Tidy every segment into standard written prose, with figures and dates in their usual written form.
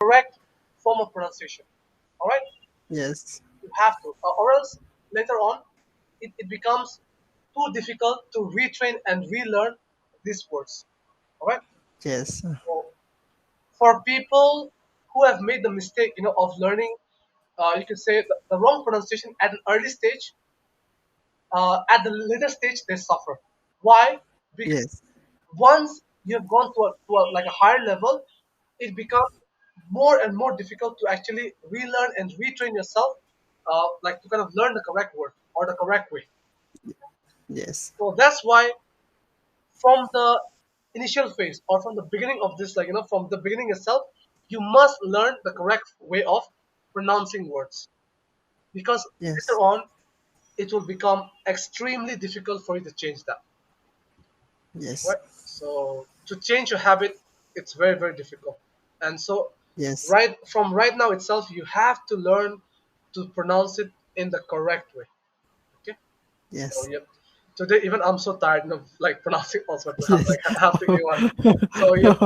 correct form of pronunciation. All right, Yes. you have to, or else later on it becomes too difficult to retrain and relearn these words. All right. Yes. So for people who have made the mistake, of learning, you can say the wrong pronunciation at an early stage, at the later stage they suffer. Why? Because Yes. once you have gone to a like a higher level, it becomes more and more difficult to actually relearn and retrain yourself, like to kind of learn the correct word or the correct way. Yes. So that's why from the initial phase or from the beginning of this, from the beginning itself, you must learn the correct way of pronouncing words, because later Yes. on it will become extremely difficult for you to change that. Yes. Right? So to change your habit, it's very, very difficult. And so Yes. right now itself, you have to learn to pronounce it in the correct way. Okay. So Yes. yep. Today even I'm so tired of like pronouncing also Yes. like half the one. So yep,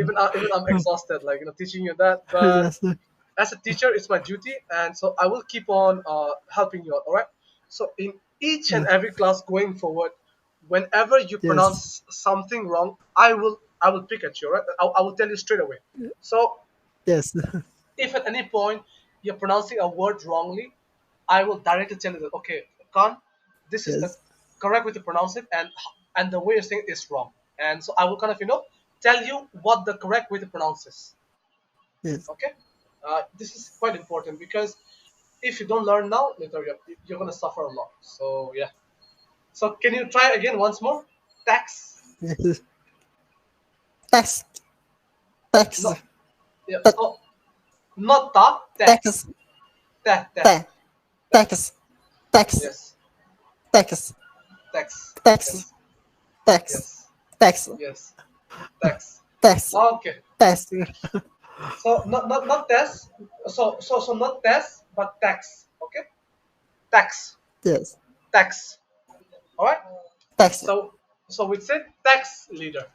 even I'm exhausted like teaching you that. But Yes. as a teacher, it's my duty, and so I will keep on helping you out. All right. So in each and every class going forward, whenever you Yes. pronounce something wrong, I will pick at you. Right. I will tell you straight away. So Yes. if at any point you're pronouncing a word wrongly, I will directly tell you that okay, Khan, this is the Yes. correct way to pronounce it, and the way you're saying it is wrong. And so I will kind of tell you what the correct way to pronounce is. Yes. Okay, this is quite important because if you don't learn now, later you're gonna suffer a lot. So yeah. So can you try again once more? Tax. Yes. Tax. Tax. No. Yeah. So not ta. Tax. Tax. Ta. Ta. Tax. Tax. Tax. Tax. Yes. Tax. Tax. Tax. Yes. Tax. Yes. Tax. Yes. Tax. Tax. Okay. Tax. So not test. So not test, but tax. Okay. Tax. Yes. Tax. All right. Tax. So we said tax leader.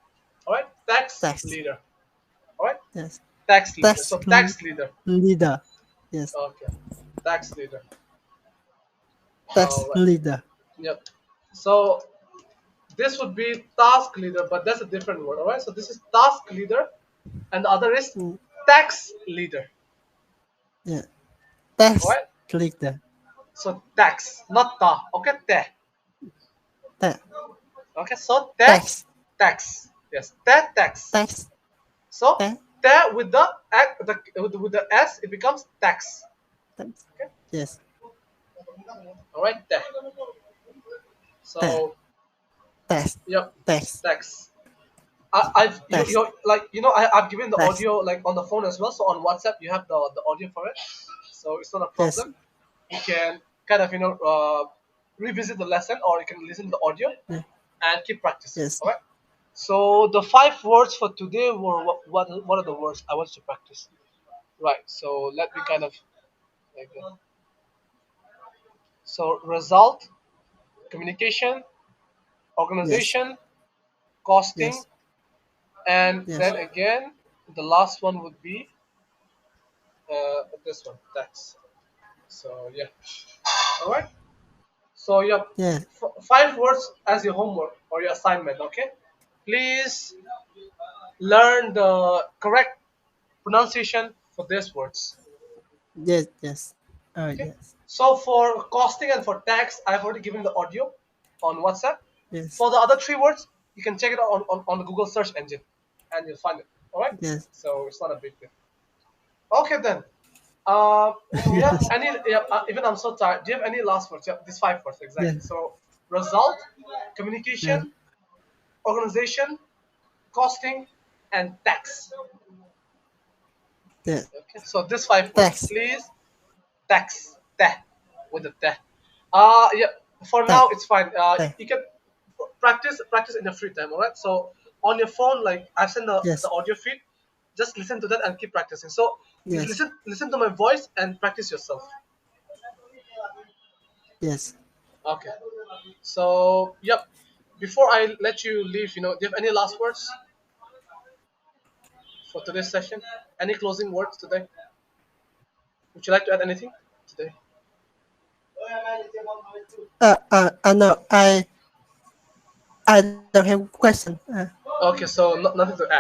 All right. Tax Tax. leader. All right. Yes. Tax leader. Tax So tax leader. leader. Yes. Okay. Tax leader. Tax All right. leader. Yep. So this would be task leader, but that's a different word. All right. So this is task leader, and the other is Mm, tax leader. yeah. All Tax right. leader. So tax, not ta. Okay. Te. Ta- Okay. So te Tax. tax. Yes. Te tax. Tax. So Ta- te with the s, it becomes tax. Tax. Okay. Yes. All right. Te. Ta- So Tax. yep. Tax. Tax. I've Tax. I've given the Tax. audio like on the phone as well. So on WhatsApp you have the audio for it. So it's not a Yes. problem. You can kind of revisit the lesson, or you can listen to the audio Yeah. and keep practicing. Yes. All right. So the five words for today were what are the words I wanted to practice. Right. So let me kind of like so result, communication, Yes. organization, costing, Yes. and Yes. then again the last one would be this one, tax. So yeah. All right. So yeah, Yes. five words as your homework or your assignment. Okay. Please learn the correct pronunciation for these words. Yes. Yes. Okay. Yes. So for costing and for tax, I've already given the audio on WhatsApp. Yes. For the other three words, you can check it out on the Google search engine and you'll find it. All right. Yes. So it's not a big deal. Okay then. Do you have Yes. any? Yeah, even I'm so tired. Do you have any last words? Yeah, these five words exactly. Yes. So result, Yes. communication, organization, costing, and tax. Yes. Okay. So these five words, Tax. please. Tax, teh, with the teh. Yeah. For Tax. now, it's fine. Tax. You can practice in your free time. All right. So on your phone, like I've sent the Yes. audio feed. Just listen to that and keep practicing. So you Yes. listen to my voice and practice yourself. Yes. Okay. So, yep. Before I let you leave, do you have any last words? for today's session. Any closing words today? Would you like to add anything today? No, I don't have question. Okay, so nothing to add.